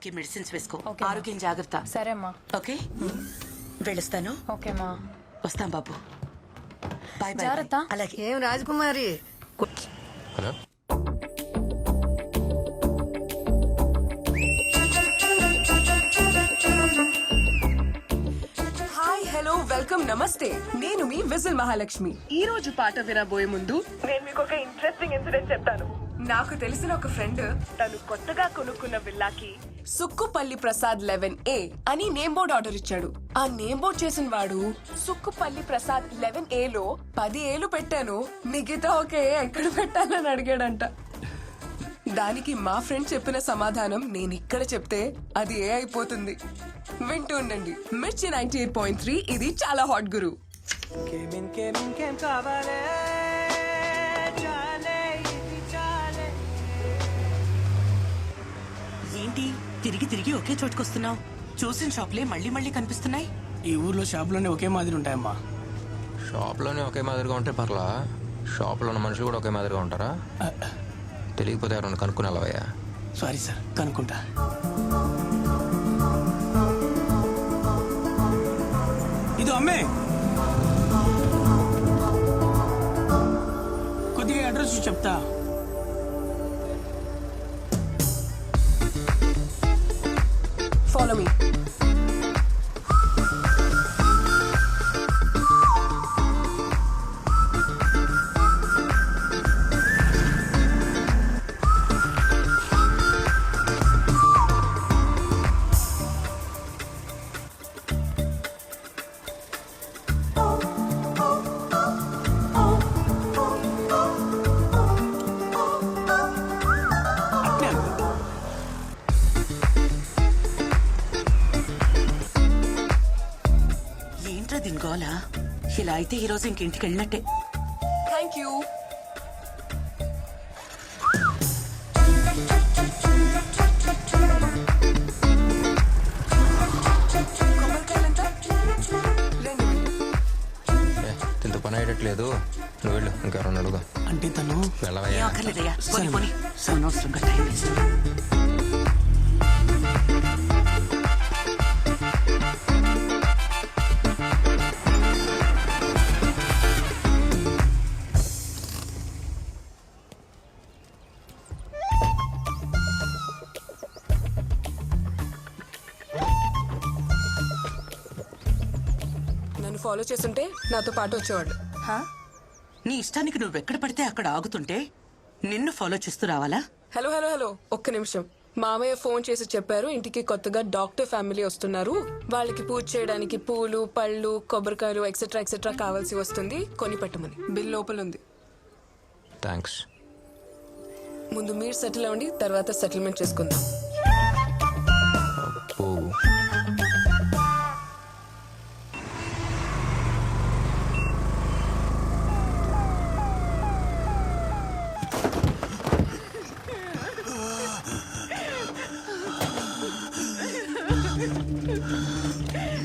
బాబుకి మెడిసిన్స్ వేసుకో. ఆరోగ్యం జాగ్రత్త. సరే అమ్మా. ఓకే వెళ్ళొస్తాను. ఓకేమా. వస్తాం బాబు. Bye bye. జాగ్రత్త. అలాగే. ఏం రాజకుమారి? హలో హాయ్ హలో వెల్కమ్ నమస్తే. నేను మీ విజిల్ మహాలక్ష్మి. ఈ రోజు పాట వినబోయే ముందు నేను మీకు ఒక ఇంట్రెస్టింగ్ ఇన్సిడెంట్ చెప్తాను. నాకు తెలిసిన ఒక ఫ్రెండ్ తను కొత్తగా కొనుక్కున్న విల్లాకి సుక్కుపల్లి ప్రసాద్ 11A అని నేమ్ బోర్డ్ ఆర్డర్ ఇచ్చాడు. ఆ నేమ్ బోర్డ్ చేసిన వాడు సుక్కుపల్లి ప్రసాద్ 11A లో 10 ఏలు పెట్టాను, మిగతా ఒక ఏ ఎక్కడ పెట్టాలని అడిగాడంట. దానికి మా ఫ్రెండ్ చెప్పిన సమాధానం నేను ఇక్కడ చెప్తే అది ఏ అయిపోతుంది. వింటూ ఉండండి మిర్చి 98.3. ఇది చాలా హాట్ గురు. ఏంటి తిరిగి తిరిగి ఒకే చోటుకొస్తున్నావు? చూసిన షాప్లే మళ్ళీ మళ్ళీ కనిపిస్తున్నాయి. ఈ ఊర్లో షాపులోనే ఒకే మాదిరి ఉంటాయమ్మా. షాప్లోనే ఒకే మాదిరిగా ఉంటే పర్లా, షాప్లో ఉన్న మనుషులు కూడా ఒకే మాదిరిగా ఉంటారా? తెలియకపోతే ఎవరైనా కనుక్కుని వెళ్ళవయ్యా. సారీ సార్, కనుక్కుంటా. ఇది అమ్మే, కొద్దిగా అడ్రస్ చెప్తా. Follow me. అట్నే అమ్మ. ఏంట్రా దీని గోలా? ఇలా అయితే ఈ రోజు ఇంటికి వెళ్ళినట్టే. Thank you. కొబ్బరికాయలంతా 2. దీంతో పని అయ్యేటట్లేదు, నువ్వు వెళ్ళు, ఇంకెవరన్నా అడుగు. అంటే తను ఏం వెళ్ళవయ్యా. అక్కర్లేదయ్యా, పోనీ పోనీ. అనవసరంగా టైం వేస్ట్. నన్ను ఫాలో చేస్తుంటే నాతో పాటు వచ్చేవాడు. నీ ఇష్టానికి నువ్వెక్కడ పడితే అక్కడ ఆగుతుంటే నిన్ను ఫాలో చేస్తూ రావాలా? హలో హలో హలో ఒక్క నిమిషం. మామయ్య ఫోన్ చేసి చెప్పారు ఇంటికి కొత్తగా డాక్టర్ ఫ్యామిలీ వస్తున్నారు, వాళ్ళకి పూజ చేయడానికి పూలు పళ్ళు కొబ్బరికాయలు ఎక్సెట్రా ఎక్సెట్రా కావాల్సి వస్తుంది, కొని పెట్టమని. బిల్ లోపల ఉంది. థ్యాంక్స్. ముందు మీరు సెటిల్ అవ్వండి, తర్వాత సెటిల్మెంట్ చేసుకుందాం. అబ్బో.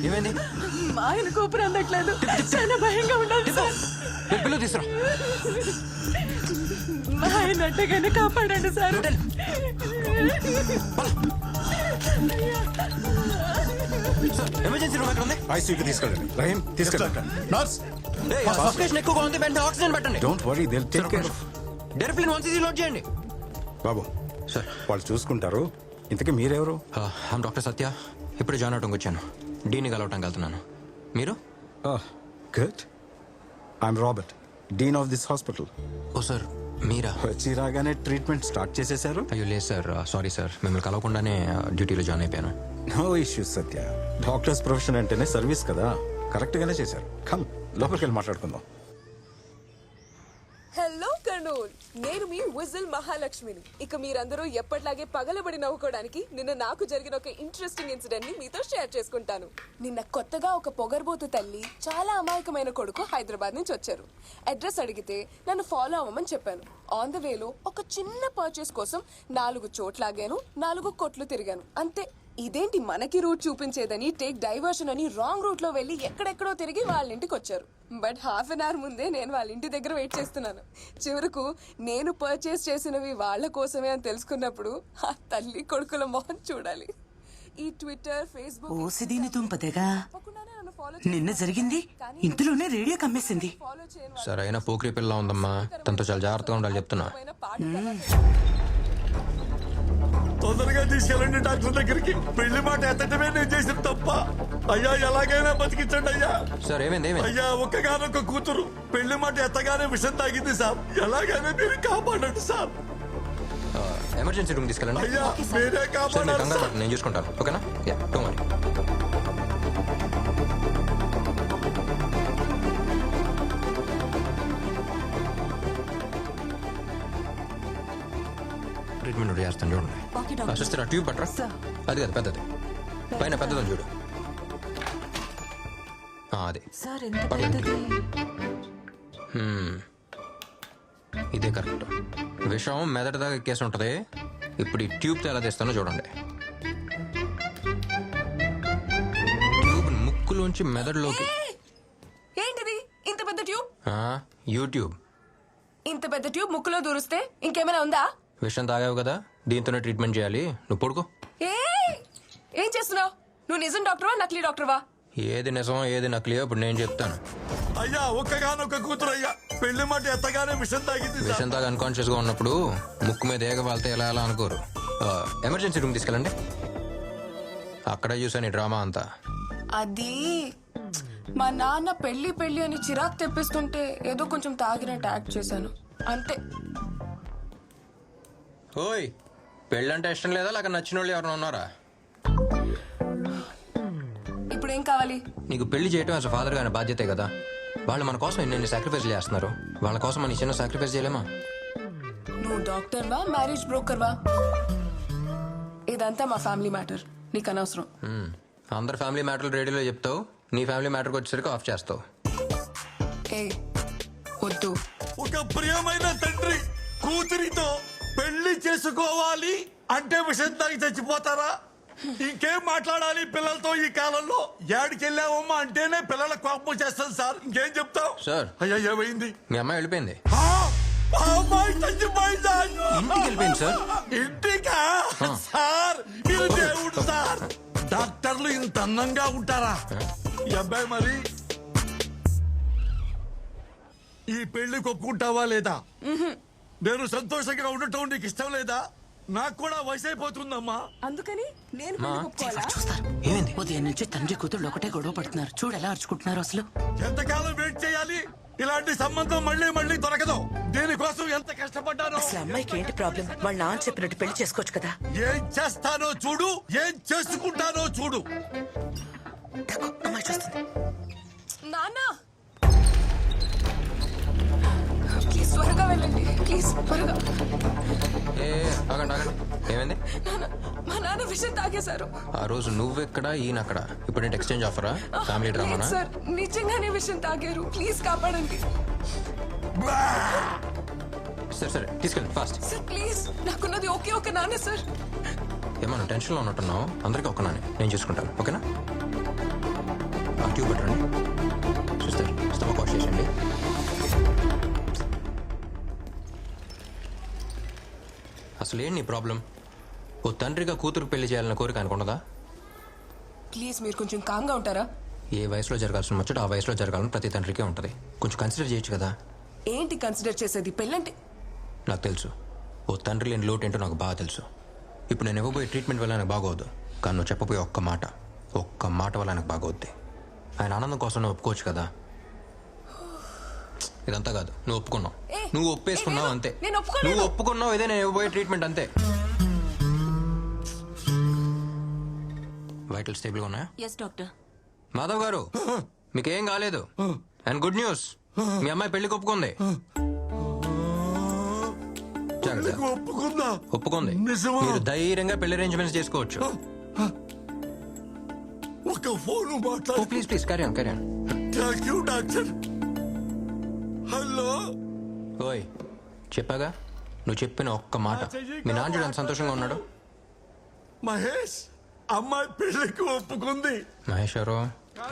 ఏమైంది? మా ఆయన కూపర్ అందట్లేదు, చాలా భయంగా ఉండదు సార్. పిల్లలు తీసురా. మా ఆయన అట్టగానే కాపాడండి సార్. ఎమర్జెన్సీ రూమ్ ఎక్కడ ఉంది? ఐసీయూకి తీసుకెళ్ళండి. రహీం తీసుకెళ్ళండి. నర్స్ సఫికేషన్ ఎక్కువగా ఉంది, వెంటనే ఆక్సిజన్ పెట్టండి. Don't worry, they will take care of. Deriphyllin 1cc load చేయండి. బాబు సార్. వాళ్ళు చూసుకుంటారు. ఇంతకీ మీరెవరు? I'm doctor Satya. ఇప్పుడే జాయిన్ అవడానికి వచ్చాను. డీని కలవటానికి వెళ్తున్నాను. మీరు? Good. I'm Robert, dean of this hospital. Oh sir, మీరా? వచ్చి రాగానే ట్రీట్మెంట్ స్టార్ట్ చేసేశారు. అయ్యో లేదు సార్, సారీ సార్, మిమ్మల్ని కలవకుండానే డ్యూటీలో జాయిన్ అయిపోయాను. నో ఇష్యూస్ సత్య, డాక్టర్స్ ప్రొఫెషన్ అంటేనే సర్వీస్ కదా. కరెక్ట్ గానే చేశారు. కమ్ లోపలికి వెళ్ళి మాట్లాడుకుందాం. హలో కర్నూల్, నేను మీ విజిల్ మహాలక్ష్మిని. ఇక మీరందరూ ఎప్పటిలాగే పగలబడి నవ్వుకోవడానికి నిన్న నాకు జరిగిన ఒక ఇంట్రెస్టింగ్ ఇన్సిడెంట్ ని మీతో షేర్ చేసుకుంటాను. నిన్న కొత్తగా ఒక పొగర్బోతు తల్లి చాలా అమాయకమైన కొడుకు హైదరాబాద్ నుంచి వచ్చారు. అడ్రస్ అడిగితే నన్ను ఫాలో అవ్వమని చెప్పాను. ఆన్ ద వేలో ఒక చిన్న పర్చేస్ కోసం 4 చోట్లాగాను, 4 కొట్లు తిరిగాను, అంతే. ఇదేంటి మనకి రూట్ చూపించేదని టేక్ డైవర్షన్ అని రాంగ్ రూట్ లో వెళ్లి ఎక్కడెక్కడో తిరిగి వాళ్ళ ఇంటికి వచ్చారు. బట్ హాఫ్ అన్ అవర్ ముందే నేను వాళ్ళ ఇంటి దగ్గర వెయిట్ చేస్తున్నాను. చివరకు నేను పర్చేస్ చేసినవి వాళ్ళ కోసమే అని తెలుసుకున్నప్పుడు ఆ తల్లి కొడుకుల మొహం చూడాలి. ఈ ట్విట్టర్ ఫేస్బుక్ ఓసి దీని దుంపదేగా తప్పకుండానే నన్ను follow నిన్న జరిగింది ఇందులోనే రేడియో కమ్మేసింది. follow చేయని సరైన పోకిరి పిల్ల ఉందమ్మా, తనతో చాలా జాగ్రత్తగా ఉండాలి చెప్తున్నా. వాళ్ళపైన పాట తొందరగా తీసుకెళ్ళండి డాక్టర్ దగ్గరికి. పెళ్లి మాట ఎత్తటమే నేను చేసిన తప్ప. అయ్యా ఎలాగైనా బతికించండి అయ్యా. సార్ ఏమైంది ఏమైంది? అయ్యా ఒక్కగానొక్క కూతురు పెళ్లి మాట ఎత్తగానే విషం తాగింది సార్. ఎలాగైనా మీరు కాపాడండి సార్. ఎమర్జెన్సీ రూమ్ తీసుకెళ్ళండి. అయ్యా మీరే సార్ మీరు కాపాడాలి కంగారు సార్. పడకండి, నేను చూసుకుంటాను. ఓకేనా? Yeah, don't worry. ట్రీట్మెంట్ ఒకటి చేస్తాను చూడండి. సిస్టర్ ఆ ట్యూబ్ పట్టరా. అది కదా పెద్దది, పైన పెద్దదని చూడు. అది సార్ ఎంత పర్లేదు. ఇదే కరెక్ట్. విషం మెదడు దాకా ఎక్కేసి ఉంటది. ఇప్పుడు ఈ ట్యూబ్తో ఎలా తీస్తానో చూడండి. ట్యూబ్ ముక్కులోంచి మెదడులోకి. ఏంటిది ఇంత పెద్ద ట్యూబ్? యూట్యూబ్. ఇంత పెద్ద ట్యూబ్ ముక్కులో దూరిస్తే ఇంకేమైనా ఉందా? విషం తాగావు కదా, దీంతోనే ట్రీట్మెంట్ చేయాలి. నువ్వు పడుకో. ఏం చేస్తున్నావు నువ్వు? నిజం డాక్టర్వా నకిలీ డాక్టర్వా? ఏది నిజమో ఏది నకిలియో ఇప్పుడు నేను చెప్తాను. అయ్యా ఒక్కగానొక్క కూతురు అయ్యా పెళ్లి మాట ఎత్తగానే విషం తాగింది సార్. విషం తాగా అన్కాన్షియస్ గా ఉన్నప్పుడు ముక్కు మీద ఏగ వాళ్తే ఎలా ఎలా అనుకోరు. ఎమర్జెన్సీ రూమ్ తీసుకెళ్ళండి. అక్కడ చూసాను ఈ డ్రామా అంతా. అది మా నాన్న పెళ్లి పెళ్లి అని చిరాకు తెప్పిస్తుంటే ఏదో కొంచెం తాగినట్టు యాక్ట్ చేశాను అంతే. ఓయ్, పెళ్ళంటే ఇష్టం లేదా లేక నచ్చిన వాళ్ళు ఎవరైనా ఉన్నారా? ఇప్పుడు ఏం కావాలి? నీకు పెళ్లి చేయడం అసలు ఫాదర్ గారి బాధ్యతే కదా. వాళ్ళు మన కోసం ఎన్ని సాక్రిఫైస్ చేస్తున్నారు. వాళ్ళ కోసం మన చిన్న సాక్రిఫైస్ చేయలేమా? నువ్వు డాక్టర్వా మ్యారేజ్ బ్రోకర్వా? ఇదంతా మా ఫ్యామిలీ మ్యాటర్, నీకు అనవసరం. అందరు ఫ్యామిలీ మ్యాటర్లు రేడియోలో చెప్తావు, నీ ఫ్యామిలీ మ్యాటర్కి వచ్చేసరికి ఆఫ్ చేస్తావు. ఏ వద్దు. ఒక ప్రియమైన తండ్రి కూతురితో పెళ్లి చేసుకోవాలి అంటే విషం తాగి చచ్చిపోతారా? ఇంకేం మాట్లాడాలి పిల్లలతో ఈ కాలంలో? ఏడికెళ్ళావమ్మా అంటేనే పిల్లల కోపం చేస్తుంది సార్. ఇంకేం చెప్తావు సార్, అయ్యా ఏమైంది? మీ అమ్మాయి వెళ్ళిపోయింది. ఆ, ఆ అమ్మాయి చచ్చిపోయిందా? ఇంటికి వెళ్ళిపోయింది సార్. ఇంటికా? సార్ మీరు దేవుడు సార్. డాక్టర్లు ఇంత అందంగా ఉంటారా? ఈ అబ్బాయి మరి ఈ పెళ్లికి ఒప్పుకుంటావా లేదా? నేను సంతోషంగా ఉండటం నీకు ఇష్టం లేదా? నాకు కూడా వయసు అయిపోతుందమ్మా. అందుకని నేను మా, పెళ్లికి ఒప్పుకోవాలా? చూస్తారు ఏమైంది? ఉదయం నుంచి తండ్రి కూతురు ఒకటే గొడవ పడుతున్నారు. చూడు ఎలా అరుచుకుంటున్నారు అసలు. ఎంతకాలం వెయిట్ చేయాలి? ఇలాంటి సంబంధం మళ్ళీ మళ్ళీ దొరకదు. దీనికోసం ఎంత కష్టపడ్డానో. అసలు అమ్మాయికి ఏంటి ప్రాబ్లం? వాళ్ళ నాన్న చెప్పినట్టు పెళ్లి చేసుకోవచ్చు కదా. ఏం చేస్తానో చూడు, ఏం చేసుకుంటానో చూడు. తక్కువ అమ్మాయి చూస్తుంది. నాన్న ప్లీజ్ త్వరగా వెళ్ళండి, ప్లీజ్ త్వరగా. ఏ ఆగండి ఆగండి, ఏమైంది? నాన్న, మా నాన్న విషయం తాగేశారు. ఆ రోజు నువ్వెక్కడ ఈయనక్కడ. ఇప్పుడు ఏంటి ఎక్స్చేంజ్ ఆఫరా? ఫ్యామిలీ డ్రామానా? లేదు సార్, నిజంగానే విషయం తాగారు. ప్లీజ్ కాపాడండి సరే సరే తీసుకెళ్ళి ఫాస్ట్. సార్. ప్లీజ్, నాకున్నది ఓకే ఓకే నాన్న సార్. ఏమన్నా టెన్షన్లో ఉన్నట్టున్నావు. అందరికీ ఒక్కనానే నేను చూసుకుంటాను. ఓకేనా? ఆ ట్యూబ్ పెట్టండి. సిస్టర్ స్టమక్ వాష్ చేసేయండి. అసలు ఏంటి నీ ప్రాబ్లం? ఓ తండ్రిగా కూతురు పెళ్లి చేయాలన్న కోరిక అనుకున్నదా? ప్లీజ్ మీరు కొంచెం కామ్గా ఉంటారా? ఏ వయసులో జరగాల్సిన ముచ్చట ఆ వయసులో జరగాలని ప్రతి తండ్రికే ఉంటుంది. కొంచెం కన్సిడర్ చేయొచ్చు కదా. ఏంటి కన్సిడర్ చేసేది? పెళ్ళంటే నాకు తెలుసు, ఓ తండ్రి లేని లోటు ఏంటో నాకు బాగా తెలుసు. ఇప్పుడు నేను ఇవ్వబోయే ట్రీట్మెంట్ వల్ల నాకు బాగోద్దు, కానీ నువ్వు చెప్పబోయే ఒక్క మాట వల్ల నాకు బాగోద్ది. ఆయన ఆనందం కోసం నువ్వు ఒప్పుకోవచ్చు కదా. ఇదంతా కాదు, నువ్వు ఒప్పుకున్నావు, నువ్వు ఒప్పేసుకున్నావు అంతే. నేను ఒప్పుకోలేదు. నువ్వు ఒప్పుకున్నావు, ఇదే నేను ఇవ్వబోయే ట్రీట్మెంట్ అంతే. వైటల్ స్టేబుల్గా ఉన్నాయా? Yes doctor. మాధవ్ గారు, మీకేం కాలేదు. అండ్ గుడ్ న్యూస్, మీ అమ్మాయి పెళ్లికి ఒప్పుకుంది. జాగ్రత్త. ఒప్పుకుందా? ఒప్పుకుంది. నిజమా? మీరు ధైర్యంగా పెళ్లి అరేంజ్మెంట్స్ చేసుకోవచ్చు. ఒక ఫోన్ మాట్లాడు. Please please carry on carry on. Thank you doctor. Hello. ఓయ్, చెప్పాగా నువ్వు చెప్పిన ఒక్క మాట. మీ నాన్న చూడని సంతోషంగా ఉన్నాడు. మహేష్, అమ్మాయి పెళ్లికి ఒప్పుకుంది. మహేష్ ఎవరు?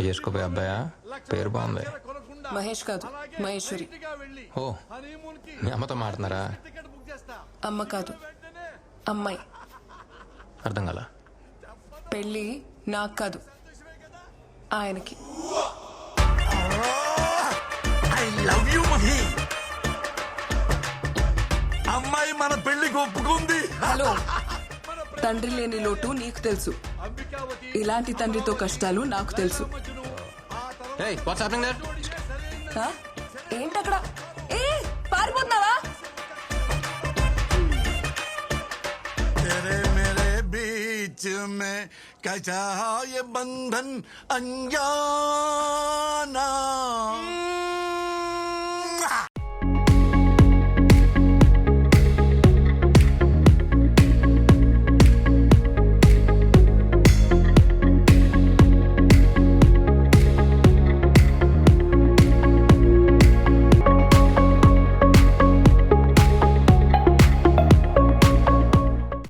చేసుకోపోయే అబ్బాయా? పేరు బాగుంది. మహేష్ కాదు, మహేశ్వరి. ఓ, మీ అమ్మతో మాట్లాడుతున్నారా? అమ్మ కాదు, అమ్మాయి. అర్థం కాల. పెళ్ళి నాకు కాదు, ఆయనకి. I love you Mahi. అమ్మాయి మన పెళ్లికి ఒప్పుకుంది. హలో, తండ్రి లేని లోటు నీకు తెలుసు, ఇలాంటి తండ్రితో కష్టాలు నాకు తెలుసు. Hey, what's happening there? ఆ? ఏంటక్కడ? ఏ పారిపోతున్నావా? तेरे मेरे बीच में कैसा ये बंधन अनजाना